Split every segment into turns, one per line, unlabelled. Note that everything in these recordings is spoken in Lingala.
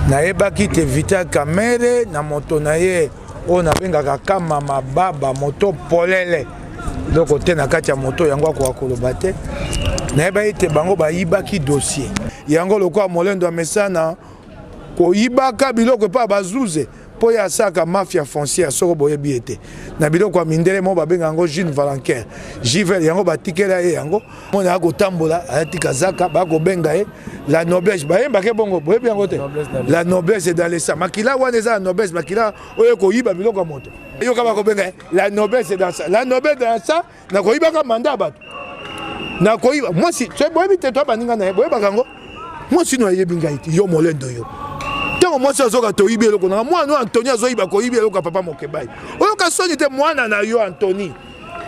nayebaki te Vital Kamerhe na moto na ye o na bengaka kama mababa moto polele donc te na kati ya moto yango akoka koloba te nayebaki te bango bayibaki dossier yango lokola molendo amesana koyibaka biloko pa bazuze po ya saka mafia foncière soko boyebi ete na biloko ya mindele mo babenga yango Jean Valenquin Jivel yango batikela ye yango mona akotambola ayatika zaka bakobenga ye la noblesse bayembake bongo boyebi yango te la noblesse dans les sangs makila wana eza la noblesse makila oyo koyiba biloko ya moto yoka bakobenga la noblesse dans ça la noblesse dans ça na koyibaka manda bato na koyiba moi si tu boyebi te to baninga na ye boyebaka yango moi si no yebi ngai yo molendo yo tango moi ça zoka to yibi eloko na moi no Anthony azoyiba ko yibi eloko papa Mokebai oyo ka soni te mwana na yo Anthony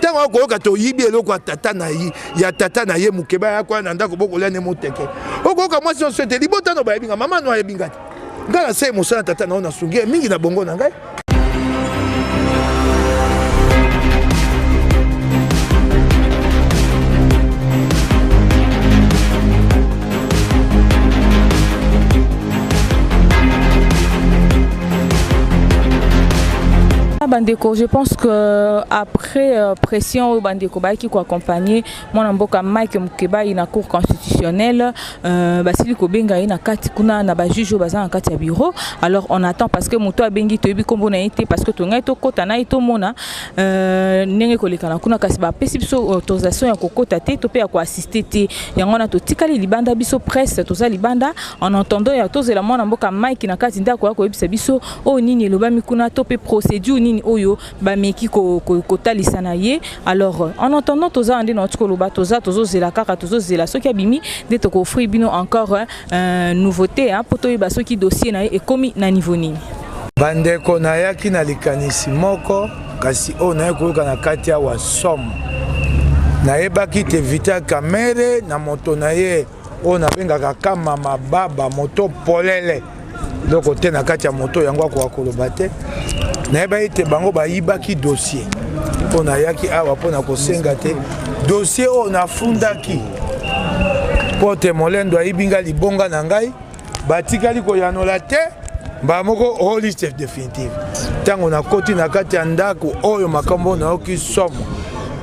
tango ko yoka to yibi eloko tata na yi ya tata na ye Mokebai akwa na ndako boko lene moteke okoka moi so souhaite libota no ba yebinga mama no yebinga ngala sai mosana tata na ona sungi mingi na bongo na ngai.
Bandeko, je pense que après pression au Bandeko qui ko accompagner mon mboka Mike Mokebai na cour constitutionnelle basili ko benga ina kati kuna na ba juge baza na kati ya bureau alors on attend parce que moto abengi to yebi kombo na été parce que to ngai to kota na ito mona ndenge ko lekana kuna kasi ba pesi biso autorisation ya kokota te to pe ya ko assister te yango na to tikali libanda biso presse to za libanda en entendant ya to zela mona mboka Mike na kati ndako ko yebisa biso o nini elobami kuna to pe procédure nini oyo ba meki ko talisa na ye alors en entendant toza ande na tukoloba toza zela kaka tozo zela soki abimi de to ko offrir bino encore nouveauté hein poto ba soki dossier na e komi na niveau nini
bandeko na yaki na likanisi moko kasi o na ko kana kati ya wasom na yebaki te Vital Kamerhe na moto na ye o na bengaka kama mababa moto polele donc te na kati ya moto yango akoka koloba te nayebaki te bango bayibaki dossier mpo na yaki awa mpo na kosenga te dossier oyo nafundaki mpo te molendo ayibinga libonga na ngai batikali koyanola te mbamoko o liste définitive ntango nakoti na kati ya ndako oyo makambo nayoki somo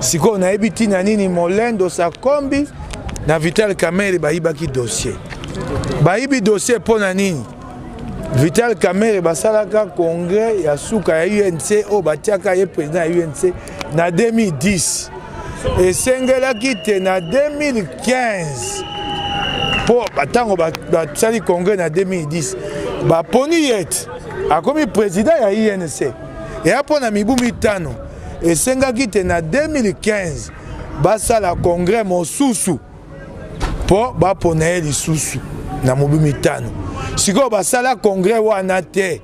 sikoyo nayebi ntina nini molendo sakombi na Vital Kamerhe bayibaki dossier bayibi dossier mpo na nini Vital Kamerhe basalaka congrès ya suka ya UNC o batiaka ye président ya UNC na 2010 esengelaki te na 2015 po batango basali congrès na 2010 baponi yete akomi président ya UNC eya mpo na mibu mitano esengaki te na 2015 basala congrès mosusu po bapona ye lisusu na mobu mitano sikoyo basala congrès wana te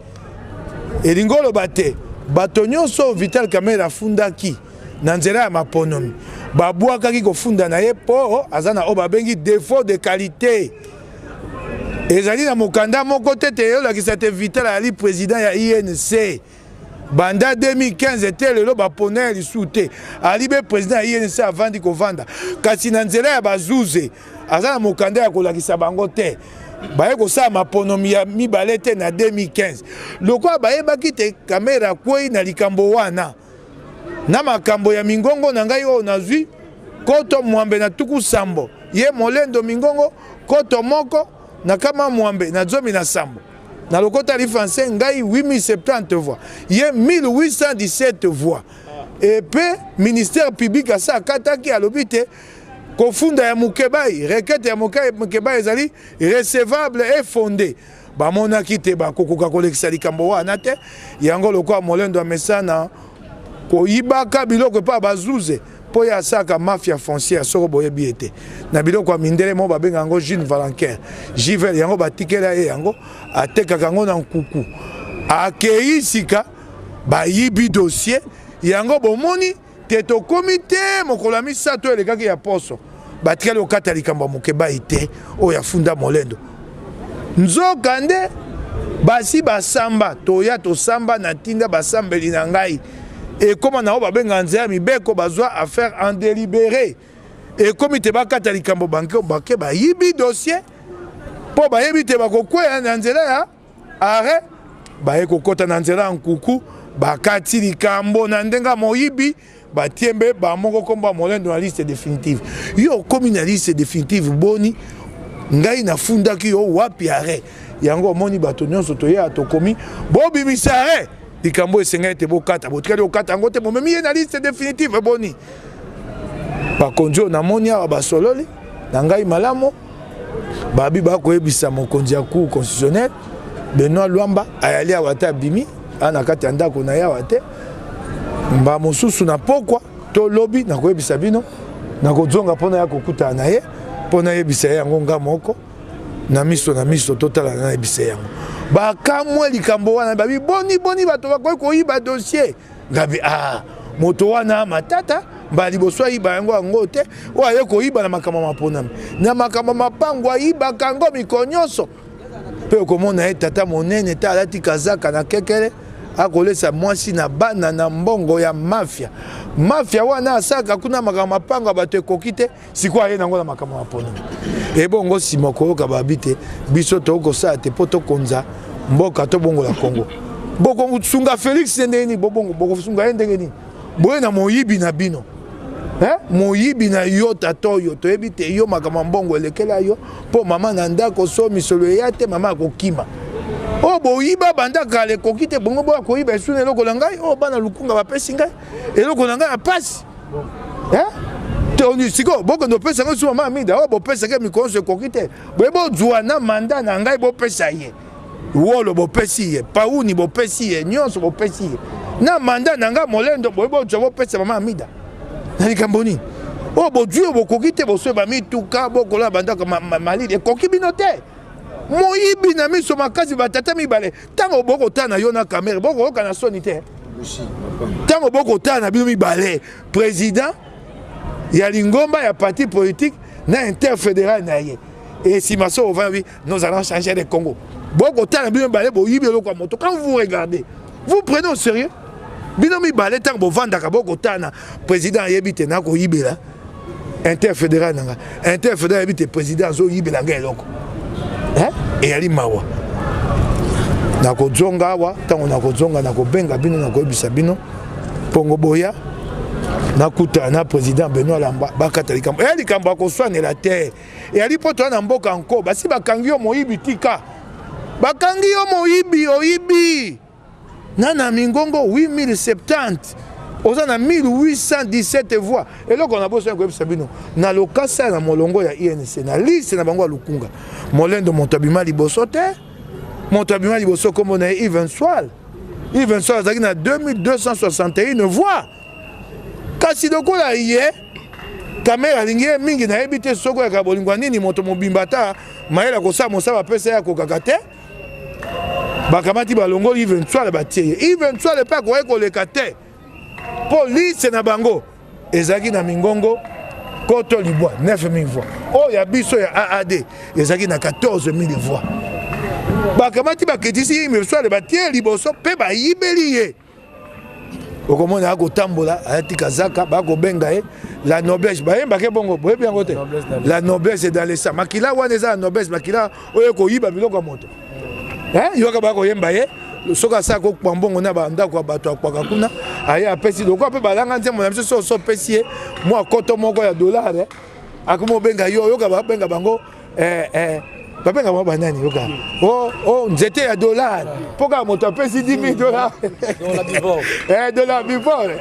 elingi oloba te bato nyonso Vital Kamerhe afundaki na nzela ya maponomi babwakaki kofunda na ye mpo aza na oyo babengi défaut de qualité ezali na mokanda moko te te eyolakisa te Vital ali président ya INC banda 2015 te lelo bapona ye lisusu te ali be président ya INC avandi kovanda kasi na nzela ya bazuze aza na mokanda ya kolakisa bango te baye kosala maponomi ya mibale te na 2015 lokola bayebaki te Kamerhe akwei na likambo wana na makambo ya mingongo na ngai oyo nazwi koto mwambe na tuku sambo ye molendo mingongo koto moko na kama mwambe na zomi na sambo na lokota li français ngai 8070 voix ye 1817 voix et puis ministère public asa akataki alobi te kofunda ya Mokebai requête ya Mokebai ezali recevable et fondée bamonaki te bakokoka kolekisa likambo wana te yango lokola molendo amesana koyibaka biloko pa bazuze po ya saka mafia foncière soko boyebi ete na biloko ya mindele mo babenga yango Jean Valenquin Jivel yango batikela ye yango atekaka yango na nkuku akei sika bayibi dossier yango bomoni te tokomi te mokolo ya misato elekaki ya poso batikali okata likambo ya Mokebai te oyo afunda molendo nzokande basi basamba toya tosamba na tinda basambeli na ngai ekoma na oyo babenga nzela mibeko bazwa affaire en délibéré ekomi te bakata likambo banke bayibi dossier mpo bayebi te bakokweya na nzela ya arrêt baye kokota na nzela nkuku bakati likambo na ndenga moyibi batiembe bamoko komba molendo na liste définitive yo komi na liste définitive boni ngai nafundaki yo wapi arrêt yango moni bato nyonso toya tokomi bobimisa arrêt likambo esengai te bokata botikali okata yango te bomemi ye na liste définitive boni bakonzi na moni awa basololi na ngai malamo babi bakoyebisa mokonzi ya cour constitutionnel Benoît Luamba ayali awa te abimi ana kati ya ndako na yawa te mba mosusu na pokwa to lobi na koyebisa bino na kozonga mpona ya kokutana na ye mpona yebisa ye yango nga moko na miso totala na yebisa yango bakamwe likambo wana babi boni bato bakoki koyiba dossier ngabi moto wana matata mbali liboso ayiba yango te oyo aye koyiba na makambo maponami na makambo mapango ayibaka yango mikolo nyonso mpe okomona ye tata monene te alati kazaka na kekele akolesa mwasi na bana na mbongo ya mafia wana asaka kuna makambo mapango bato ekoki te sikoyo aye nango na makambo maponami ebongo nsima okoyoka babi te biso tokosala te mpo tokonza mboka tobongola Kongo bokosunga Félix ndenge nini bokosunga ye ndenge nini boye na moyibi na bino moyibi na yo tato yo toyebi te yo makambo mbongo elekela yo mpo mama na ndako so misolo eya te mama akokima o boyiba banda kala ekoki te bongo boya koyiba esuna eloko na ngai o bana lukunga bapesi ngai eloko na ngai ya pasi siko bokende opesa ngai su mama amida o bopesaka mikolo nyonso ekoki te boye bozwa na manda na ngai bopesa ye wolo bopesi ye pauni bopesi ye nyonso bopesi ye na manda na ngai molendo boye bozwa bopesa mama amida na likambo nini o bozwi bokoki te boswe bamituka bokola bandako malili ekoki bino te moyibi na miso makasi batata mibale ntango bokotana yo na kamere bokoyoka na soni te ntango bokotana na bino mibale président ya lingomba ya parti politique na interfédéral na ye esima so ovandi nous allons changer de Congo bokotana bino mibale boyibi eloko ya moto quand vous regardez vous prenez au sérieux bino mibale ntango bovandaka bokotana président ayebi te nakoyibela interfédéral nanga interfédéral ayebi te président azoyibela nga eloko eyali mawa nakozonga awa ntango nakozonga nakobenga bino nakoyebisa bino mpongo boya nakutana na président Benoît Lamba bakata likambo eya likambo akoswanela te eyali mpo toya na mboka nko basi bakangi yo moyibi tika bakangi yo moyibi oyibi nana mingongo 8070 oza na 1817 voix eloko na boso koyebisa bino na lokasa na molongo ya INC na liste na bango ya lukunga molendo moto abima liboso te moto abima liboso kombo na ye Yves Nswal azalaki na 2261 voix kasi lokola ye kamera alingi ye mingi nayebi te soko ya kabolingwa nini moto mobimba ta mayela kosala mosala bapesa ya kokaka te bakamati balongoli Yves Nswal batie ye Yves Nswal mpe akoki koleka te mpo liste na bango ezalaki na mingongo koto libwa 9000 voix oyo ya biso ya AAD ezalaki na 14000 voix bakamati baketisi Yves Nswal batie liboso mpe bayibeli ye okomona akotambola alati kazaka bakobenga ye la noblesse bayembake bongo boyebi yango te la noblesse dans le sang makila wana eza la noblesse makila oyo koyiba biloko ya moto yoka bakoyemba ye soki asala kokwa mbongo na bandako ya bato akwaka kuna aye apesi lokwa mpe balanga nzembo na biso so oso opesi ye mwa koto moko ya dollar akoma obenga yo yoka babenga bango babenga bango banani yoka nzete ya dollar mpo kaka moto apesi 10 000 dollars dollar before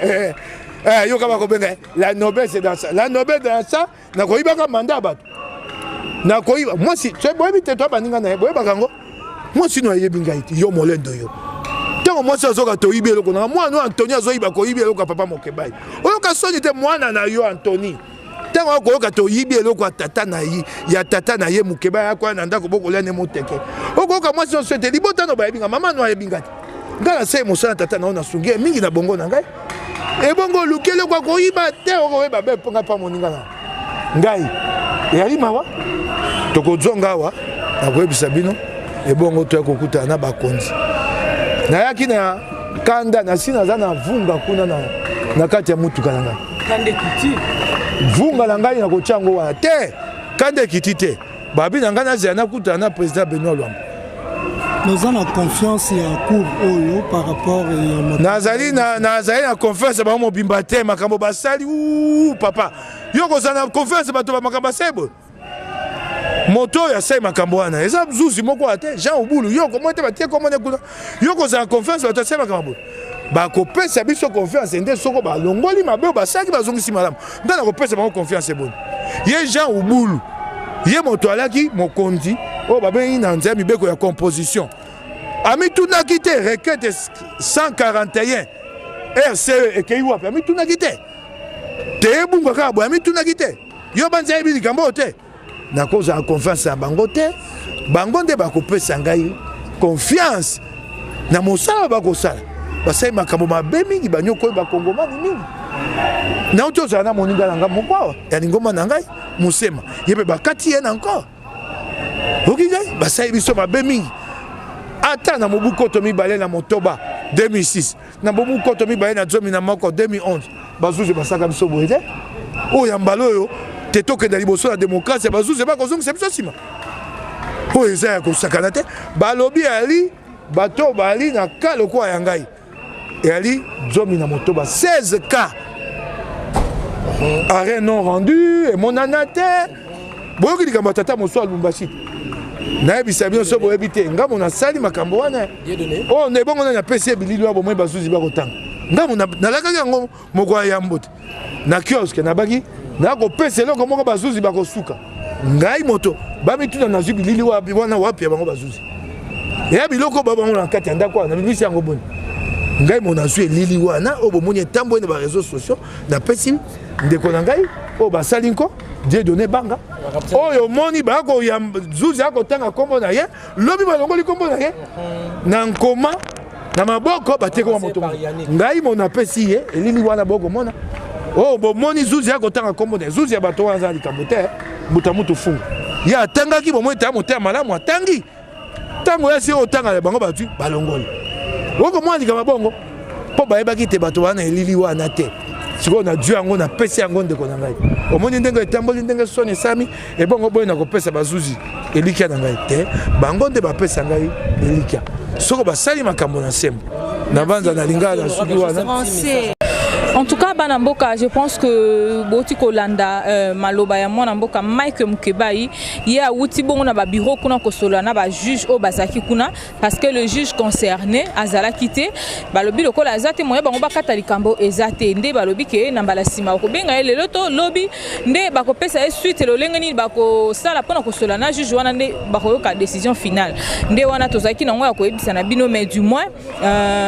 yoka bakobenga la noblesse dans ça la noblesse dans ça nakoyibaka manda ya bato nakoyiba mwasi boyebi te to baninga na ye boyebaka yango mwasi no ayebi ngai te yo molendo yo ntango mwasi azoka toyibi eloko nanga mwana Antoni azoyiba koyibi eloko ya papa Mokebai oyoka soni te mwana na yo Antoni ntango akoyoka toyibi eloko ya tata na ye Mokebai akoya na ndako bokolia ne moteke okoyoka mwasi nyonso ete libotano bayebi nga mama no ayebi ngai te ngai nasali mosala tata na yo nasungi mingi na bongo na ngai ebongo oluki eloko akoyiba te okoyeba be mponga mpa moninga na ngai eyali mawa tokozonga awa nakoyebisa bino ebongo toya kokutana na bakonzi nayaki na kanda nasi naza na vunga kuna na kati ya mutuka na ngai vunga na ngai nakotia yango wana te kanda ekiti te babi na ngai nazala nakutana na président Benoît Lwamba
Nous avons confiance et un cours par rapport à
Nazali na confiance ba mo bimbate makambo basali ou papa. Yo ko na confiance ba to ba makambo sebo. Moto ya sai makambo wana. Eza zuzi moko ate Jean Obulu yo ko mote ba tie ko mone kuna. Yo ko na confiance ba to sai makambo. Ba ko pesa biso confiance ndé soko ba longoli mabe ba saki ba zongisi malamu. Ndana ko pesa ba confiance bon. Ye Jean Obulu. Ye moto alaki mokonzi. Oh, bah ben, il y a un mibeko ya composition. Ami tout n'a quitté, requête 141. RCE et Keiwa, ami tout n'a quitté. Te bunga kabo, ami tout n'a quitté. Yo banza ebi kambote. Na cause a confiance à Bangote. Bangonde ba ko pesa ngai confiance. Na mosala ba ko sala. Ba sai makambo mabe mingi banyoko ba kongomani mingi. Na oto za na moninga nga mokwa. Ya ngoma na ngai musema. Yebe ba kati yena encore. Ok, basai biso mabe mingi. Ata na mobuko mibale na motoba 2006. Na mobuko mibale na zomi na moko 2011. Bazuze basaka biso boyede. O ya mbalo yo te toke na liboso la démocratie bazuze ba kozong se biso sima. O eza ya kosakana te. Balobi ali bato bali na kalo kwa ya ngai. Et ali zomi na motoba 16 cas. Arrêt non rendu et mon anate. Boyoki likambo tata moso Lubumbashi. Na ebisa bien so boyebite ngamo na sali makambo wana. Oh ne bongo na pesi bilili wa bomwe bazuzi ba kotanga. Ngamo na laka yango moko ya mbote. Na kioske na bagi na ko pesi loko moko bazuzi ba kosuka. Ngai moto ba mituna na zubi bilili wa wana wapi ya bango bazuzi. Ya biloko ba bango na kati ndako na bimisi yango boni. Ngai mona zui lili wana obomoni tambo na ba réseaux sociaux na pesi ndeko na ngai o ba salinko Dieu donné banga. Oh yo moni ba ko ya zuzi ako tanga kombo na ye, lobi ba longoli kombo na ye. Na nkoma na maboko ba te ko moto. Ngai mona pesi ye, elili wana boko mona. Oh bo moni zuzi ako tanga kombo na zuzi ya bato wana za kambote, buta mutu funga. Ya tanga ki bo mo ta mote malamu atangi. Tango ya si o tanga le bango ba tu ba longoli. Oko mwana kama bongo. Po ba yeba ki te bato wana elili wana te. Siko na Dieu yango na pesi yango ndeko na ngai. Omoni ndenge etamboli ndenge soni sami e bongo boy na ko pesa bazuzi elikia na ngai te. Bango nde ba pesa ngai elikia. Soko basali makambo na sembo. Na banza na lingala na suki wana.
En tout cas, Banamboka, je pense que Botiko Landa, Maloba, Mboka, Mike Mkebai, il y a outil bon na ba bureau kuna kosolana ba juge au Basaki kuna parce que le juge concerné azala quitté, balobi lokola azate moya bango bakata likambo ezate nde balobi ke na bala sima ko benga ele loto lobby nde bako pesa suite lo lengeni bako sala pona kosolana juge wana nde bako yoka décision finale. Nde wana tozaki na ngoya ko ebisa na bino mais du moins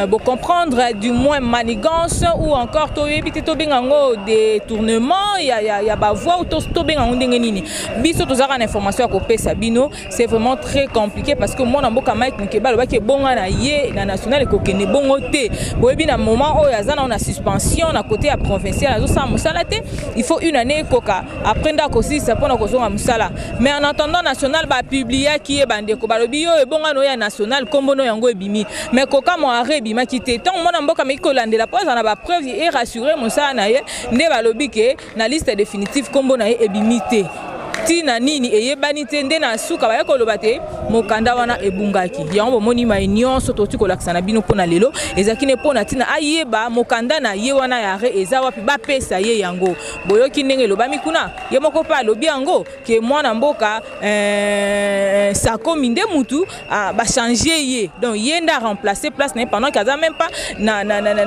bo comprendre du moins manigance ou encore éviter to bengango détournement ya ba voix ou to bengango ndenge nini biso tozaka na information ya kopesa bino c'est vraiment très compliqué parce que moi na mboka Mike Mkeba lobaki bonga na ye na national ekokene bongo te boyebi na moment oyo azana na suspension na côté ya provincial azo sa musala te il faut une année koka après ndako si ça pona kozonga musala mais en attendant national ba publier ki e bandeko balobi yo bonga no ya national kombono yango ebimi mais koka mo arrêt bima kité tant moi na mboka Mike kolandela pose na ba preuve et rassurer Moussa na ye nde balobi ke na liste définitive kombo na ye ebimité tina nini eyebani te nde na suka ba koloba te mokanda wana ebungaki yango bomoni ma nyonso toti kolakisa na bino pona lelo ezaki ne pona tina ayeba mokanda na ye wana ya re eza wapi ba pesa ye yango boyoki ndenge lobami kuna ye moko pa lobi yango ke mwana mboka sako minde mutu ba changer ye donc ye nda remplacer place na pendant kaza même pas na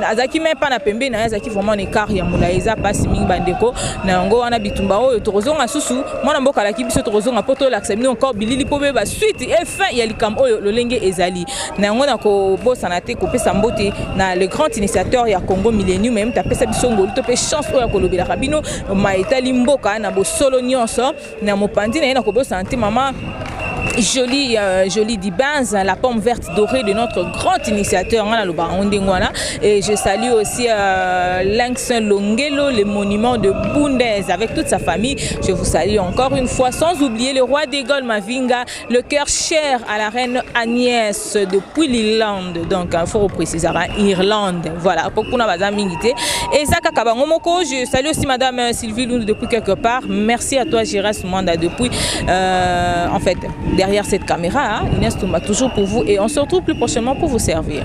azaki même pas na pembe na azaki vraiment écart ya mula eza pasi mingi bandeko na yango wana bitumba oyo tozonga susu mwana mboka la kibiso tozonga poto l'accès encore bilili po ba suite et fin ya likam oyo lolenge ezali na yango na ko bosana te ko pesa mbote na le grand initiateur ya Congo Millennium même ta pesa biso ngolu to pe chance oyo ko lobela kabino ma etali mboka na bo solo nyonso na mopandi na ko bosana te mama Jolie Dibans, la pomme verte dorée de notre grand initiateur et je salue aussi Lynx Longelo, le monument de Bundez avec toute sa famille. Je vous salue encore une fois, sans oublier le roi des Gaules Mavinga, le cœur cher à la reine Agnès depuis l'Irlande, donc il faut préciser Irlande. Voilà, pour qu'on a mingité. Et Zaka Kabangomoko, je salue aussi Madame Sylvie Lund depuis quelque part. Merci à toi Giras Mwanda depuis en fait derrière cette caméra, Inès Toumba, toujours pour vous, et on se retrouve plus prochainement pour vous servir.